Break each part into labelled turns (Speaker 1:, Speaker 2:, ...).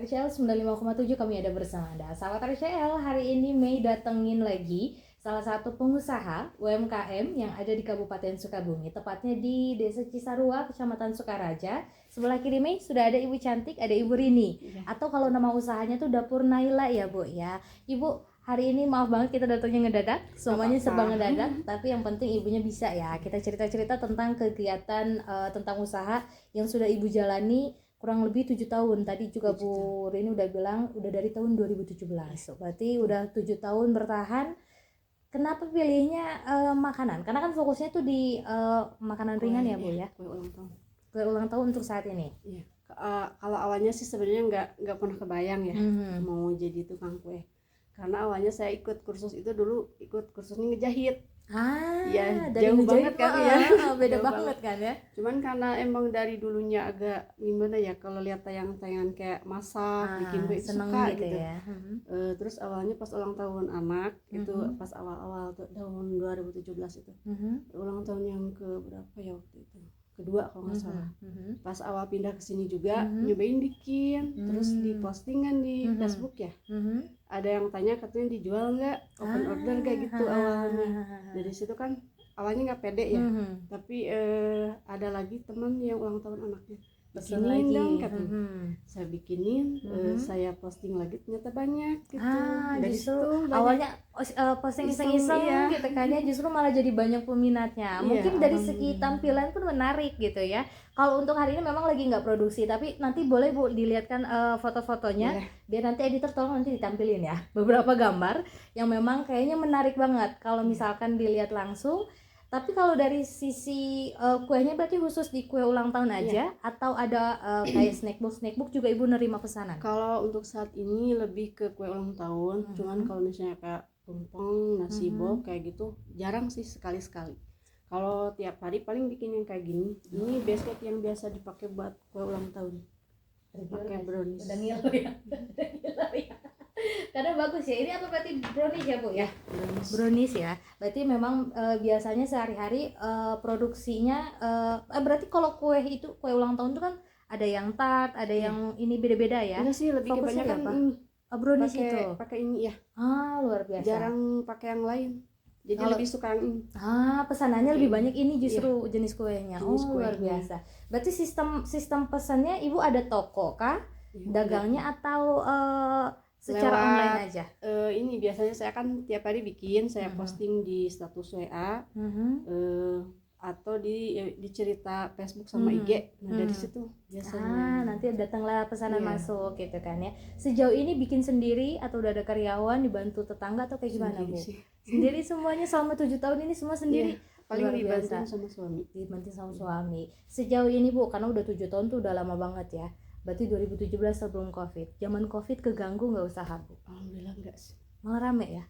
Speaker 1: RCL 95,7 kami ada bersama Anda. Sahabat RCL, hari ini Mei datengin lagi salah satu pengusaha UMKM yang ada di Kabupaten Sukabumi, tepatnya di Desa Cisarua, Kecamatan Sukaraja. Sebelah kiri Mei sudah ada Ibu cantik, ada Ibu Rini. Atau kalau nama usahanya tuh Dapur Naila ya Bu ya. Ibu, hari ini maaf banget kita datangnya ngedadak, semuanya serba ngedadak, tapi yang penting ibunya bisa ya. Kita cerita-cerita tentang kegiatan tentang usaha yang sudah ibu jalani kurang lebih 7 tahun. Tadi juga Bu Rini udah bilang udah dari tahun 2017. Berarti udah 7 tahun bertahan. Kenapa pilihnya makanan? Karena kan fokusnya tuh di makanan ringan ya Bu ya.
Speaker 2: Kue ulang tahun.
Speaker 1: Kue ulang tahun untuk saat ini.
Speaker 2: Iya. Kalau awalnya sih sebenarnya nggak pernah kebayang ya mau jadi tukang kue. Karena awalnya saya ikut kursus itu dulu, ikut kursusnya ngejahit.
Speaker 1: Ya,
Speaker 2: dari jauh banget kan ya.
Speaker 1: Beda
Speaker 2: Jauh
Speaker 1: banget kan ya.
Speaker 2: Cuman karena emang dari dulunya agak gimana ya, kalau lihat tayangan-tayangan kayak masak, bikin kue suka gitu
Speaker 1: ya.
Speaker 2: Terus awalnya pas ulang tahun anak itu pas awal-awal tahun 2017 itu ulang tahun yang ke berapa ya waktu itu, kedua kalau nggak salah. Pas awal pindah ke sini juga nyobain bikin, terus dipostingan di Facebook ya. Ada yang tanya katanya dijual nggak, open order kayak gitu awalnya. Dari situ kan awalnya nggak pede ya, tapi ada lagi teman yang ulang tahun anaknya, bikinin dong katanya. Saya bikinin, saya posting lagi, ternyata banyak gitu. Dari
Speaker 1: Justru
Speaker 2: situ
Speaker 1: awalnya posting iseng-iseng
Speaker 2: iya.
Speaker 1: gitu kan ya, justru malah jadi banyak peminatnya. Mungkin dari segi tampilan pun menarik gitu ya. Kalau untuk hari ini memang lagi nggak produksi, tapi nanti boleh Bu dilihatkan foto-fotonya. Biar nanti editor tolong nanti ditampilin ya beberapa gambar yang memang kayaknya menarik banget kalau misalkan dilihat langsung. Tapi kalau dari sisi kuenya berarti khusus di kue ulang tahun aja atau ada kayak snackbook juga Ibu nerima pesanan?
Speaker 2: Kalau untuk saat ini lebih ke kue ulang tahun, cuman kalau misalnya kayak tumpeng, nasi box kayak gitu jarang sih, sekali-sekali. Kalau tiap hari paling bikin yang kayak gini. Ini basket yang biasa dipakai buat kue ulang tahun. Pakai brownies.
Speaker 1: Udah ngiler ya. Karena bagus ya. Ini apa berarti brownies ya Bu ya? Brownies ya. Berarti memang biasanya sehari-hari produksinya berarti kalau kue itu kue ulang tahun itu kan ada yang tart, ada yang ini beda-beda ya.
Speaker 2: Enggak sih, lebih kebanyakan ini.
Speaker 1: Brownies itu.
Speaker 2: Pakai ini ya.
Speaker 1: Luar biasa.
Speaker 2: Jarang pakai yang lain. Jadi lebih suka yang ini.
Speaker 1: Pesanannya lebih banyak ini justru jenis kuenya. Luar
Speaker 2: kuenya.
Speaker 1: biasa. Berarti sistem pesannya Ibu ada toko kah? Dagangnya atau secara online aja?
Speaker 2: Ini biasanya saya kan tiap hari bikin, saya posting di status WA atau di cerita Facebook sama IG. Nah dari situ biasanya.
Speaker 1: Nanti datanglah pesanan masuk gitu kan ya. Sejauh ini bikin sendiri atau udah ada karyawan, dibantu tetangga atau kayak gimana Bu? Sendiri semuanya selama 7 tahun ini semua sendiri?
Speaker 2: Paling dibantu sama suami.
Speaker 1: Sejauh ini Bu, karena udah 7 tahun tuh udah lama banget ya. Berarti 2017 sebelum Covid. Zaman Covid keganggu nggak usaha Bu?
Speaker 2: Alhamdulillah enggak sih.
Speaker 1: Malah rame ya?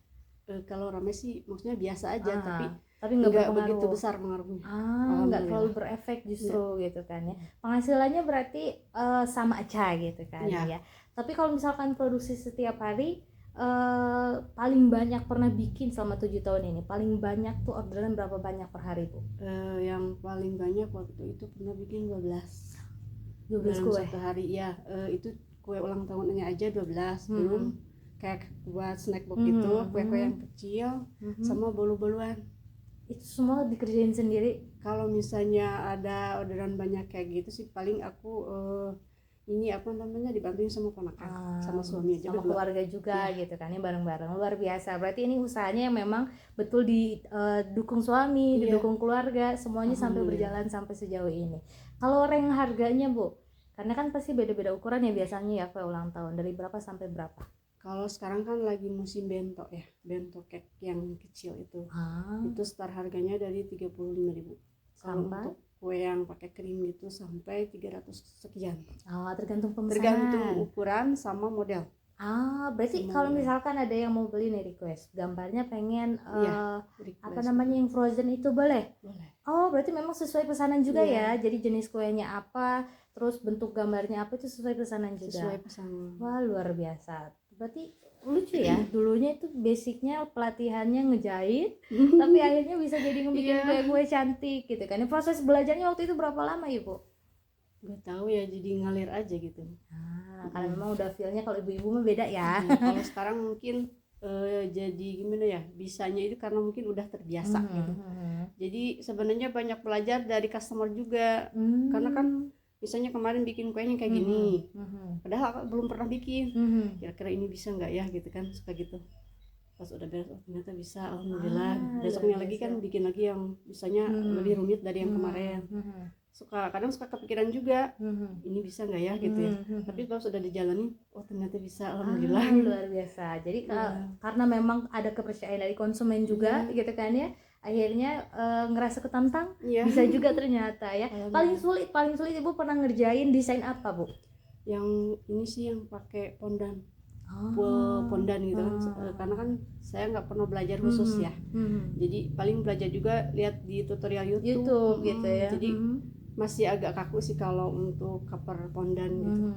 Speaker 2: Kalau rame sih maksudnya biasa aja,
Speaker 1: tapi nggak
Speaker 2: begitu besar pengaruhnya.
Speaker 1: Nggak terlalu berefek justru gitu kan ya. Penghasilannya berarti sama aja gitu kan ya. Tapi kalau misalkan produksi setiap hari paling banyak pernah bikin selama 7 tahun ini, paling banyak tuh orderan berapa banyak per hari Bu?
Speaker 2: Yang paling banyak waktu itu pernah bikin 12
Speaker 1: kue
Speaker 2: satu hari ya. Itu kue ulang tahunnya aja 12, belum kayak buat snack box gitu, kue-kue yang kecil sama bolu-boluan.
Speaker 1: Itu semua dikerjain sendiri?
Speaker 2: Kalau misalnya ada orderan banyak kayak gitu sih paling aku ini apa namanya dibantuin sama ponakan, sama suami aja,
Speaker 1: sama keluarga juga gitu kan ya, bareng-bareng. Luar biasa. Berarti ini usahanya yang memang betul didukung suami, didukung keluarga, semuanya sampai berjalan sampai sejauh ini. Kalau rank harganya Bu, karena kan pasti beda-beda ukuran ya biasanya ya kue ulang tahun, dari berapa sampai berapa?
Speaker 2: Kalau sekarang kan lagi musim bento ya, bento cake yang kecil itu. Itu start harganya dari 35.000 sampai untuk kue yang pakai krim gitu sampai 300 sekian.
Speaker 1: Tergantung pemesanan.
Speaker 2: Tergantung ukuran sama model.
Speaker 1: Berarti kalau misalkan ada yang mau beli nih request, gambarnya pengen apa namanya yang frozen itu boleh?
Speaker 2: Boleh.
Speaker 1: Berarti memang sesuai pesanan juga ya. Jadi jenis kuenya apa, terus bentuk gambarnya apa itu sesuai pesanan juga.
Speaker 2: Sesuai pesanan.
Speaker 1: Wah, luar biasa. Berarti lucu ya, dulunya itu basicnya pelatihannya ngejahit tapi akhirnya bisa jadi ngebikin kue-kue cantik gitu kan. Proses belajarnya waktu itu berapa lama Ibu?
Speaker 2: Gak tahu ya, jadi ngalir aja gitu.
Speaker 1: Karena memang udah feel-nya kalau ibu-ibu mah beda ya.
Speaker 2: Kalau sekarang mungkin jadi gimana ya, bisanya itu karena mungkin udah terbiasa gitu. Jadi sebenarnya banyak belajar dari customer juga. Karena kan misalnya kemarin bikin kuenya kayak gini, padahal belum pernah bikin. Kira-kira ini bisa nggak ya gitu kan, suka gitu. Pas udah beres, oh ternyata bisa, alhamdulillah. Besoknya lagi kan bikin lagi yang misalnya lebih rumit dari yang kemarin. Kadang suka kepikiran juga, ini bisa nggak ya gitu ya. Tapi kalau sudah dijalani, oh ternyata bisa, alhamdulillah.
Speaker 1: Luar biasa. Jadi karena memang ada kepercayaan dari konsumen juga gitu kan ya, akhirnya ngerasa ketantang, bisa juga ternyata ya. Paling sulit ibu pernah ngerjain desain apa, Bu?
Speaker 2: Yang ini sih yang pakai pondan. Pondan gitu kan, karena kan saya nggak pernah belajar khusus ya. Jadi paling belajar juga lihat di tutorial YouTube
Speaker 1: gitu ya.
Speaker 2: Jadi masih agak kaku sih kalau untuk cover pondan gitu.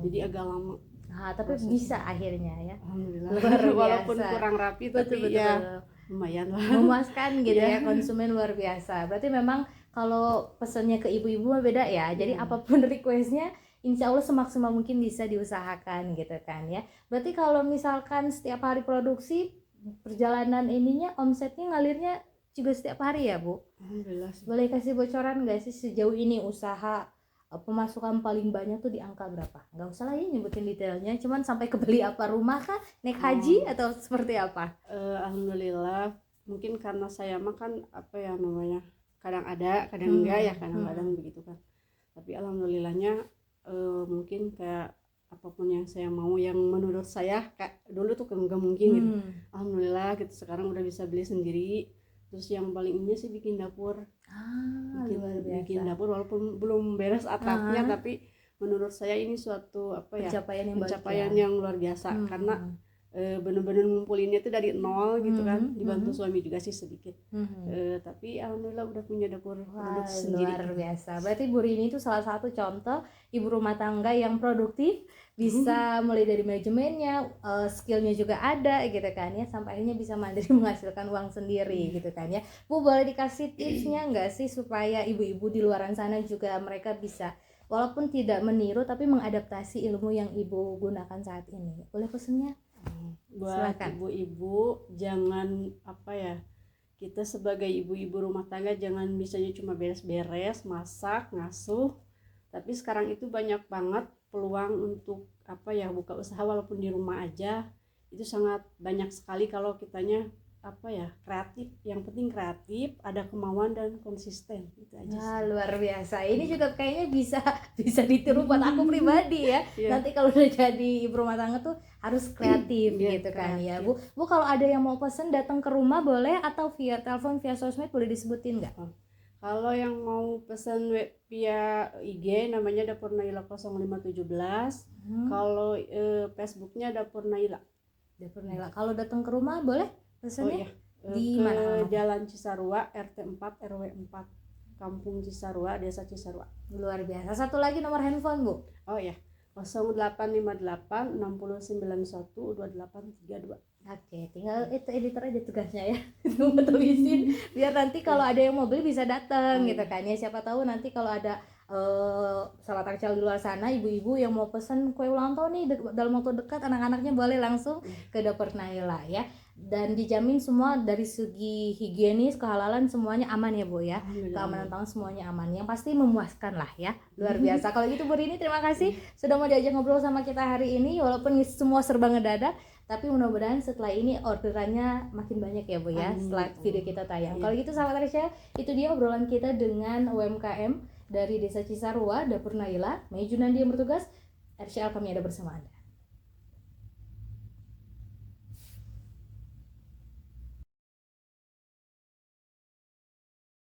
Speaker 2: Jadi agak lama.
Speaker 1: Tapi bisa akhirnya ya.
Speaker 2: Alhamdulillah. Walaupun kurang rapi tapi ya lumayan lah.
Speaker 1: Memuaskan gitu ya, konsumen luar biasa. Berarti memang kalau pesannya ke ibu-ibu beda ya. Jadi apapun requestnya, insya Allah semaksimal mungkin bisa diusahakan gitu kan ya. Berarti kalau misalkan setiap hari produksi, perjalanan ininya omsetnya ngalirnya juga setiap hari ya, Bu?
Speaker 2: Alhamdulillah.
Speaker 1: Boleh kasih bocoran nggak sih sejauh ini usaha pemasukan paling banyak tuh di angka berapa? Nggak usah lah ya nyebutin detailnya, cuman sampai kebeli apa, rumah kah, naik haji atau seperti apa?
Speaker 2: Alhamdulillah, mungkin karena saya mah kan apa ya namanya, kadang ada kadang enggak ya, kadang-kadang begitu kan. Tapi alhamdulillahnya mungkin kayak apapun yang saya mau, yang menurut saya kayak dulu tuh enggak mungkin gitu. Alhamdulillah gitu, sekarang udah bisa beli sendiri. Terus yang paling ini sih bikin dapur. Bikin dapur walaupun belum beres atapnya, tapi menurut saya ini suatu pencapaian yang luar biasa. Karena benar-benar ngumpulinnya itu dari nol gitu kan, dibantu suami juga sih sedikit. Tapi alhamdulillah udah punya dapur produksi sendiri.
Speaker 1: Luar biasa. Berarti Bu Rini itu salah satu contoh ibu rumah tangga yang produktif, bisa mulai dari manajemennya, skillnya juga ada gitu kan ya, sampai akhirnya bisa mandiri menghasilkan uang sendiri gitu kan ya. Bu, boleh dikasih tipsnya nggak sih supaya ibu-ibu di luaran sana juga mereka bisa walaupun tidak meniru tapi mengadaptasi ilmu yang ibu gunakan saat ini? Boleh pesennya?
Speaker 2: Buat ibu-ibu, jangan kita sebagai ibu-ibu rumah tangga jangan misalnya cuma beres-beres, masak, ngasuh. Tapi sekarang itu banyak banget peluang untuk buka usaha walaupun di rumah aja. Itu sangat banyak sekali kalau kitanya kreatif. Yang penting kreatif, ada kemauan dan konsisten, itu aja sih.
Speaker 1: Luar biasa. Ini juga kayaknya bisa ditiru buat aku pribadi ya. Nanti kalau udah jadi ibu rumah tangga tuh harus kreatif gitu kan ya, Bu. Bu, kalau ada yang mau pesen datang ke rumah boleh, atau via telepon, via sosmed boleh disebutin nggak?
Speaker 2: Kalau yang mau pesen via IG namanya Dapur Naila 0517. Kalau Facebooknya Dapur Naila.
Speaker 1: Kalau datang ke rumah boleh pesannya? Di mana?
Speaker 2: Jalan Cisarua, RT 4 RW 4, Kampung Cisarua, Desa Cisarua.
Speaker 1: Luar biasa. Satu lagi nomor handphone, Bu.
Speaker 2: 0858 6091 2832.
Speaker 1: Oke, tinggal itu editor aja tugasnya ya. Tunggu tulisin biar nanti kalau ada yang mau beli bisa datang gitu kan ya. Siapa tahu nanti kalau ada sahabat Arcel di luar sana, ibu-ibu yang mau pesen kue ulang tahun nih dalam waktu dekat, anak-anaknya boleh langsung ke Dapur Naila ya. Dan dijamin semua dari segi higienis, kehalalan semuanya aman ya, Bu ya. Keamanan pangan semuanya aman. Yang pasti memuaskan lah ya. Luar biasa. Kalau gitu Bu Rini, terima kasih sudah mau diajak ngobrol sama kita hari ini, walaupun semua serba ngedadak. Tapi mudah-mudahan setelah ini orderannya makin banyak ya, Bu ya. Setelah video kita tayang. Kalau gitu sahabat Arcel, itu dia obrolan kita dengan UMKM dari Desa Cisarua, Dapur Naila. Mei Junandi yang bertugas, RCL kami ada bersama Anda.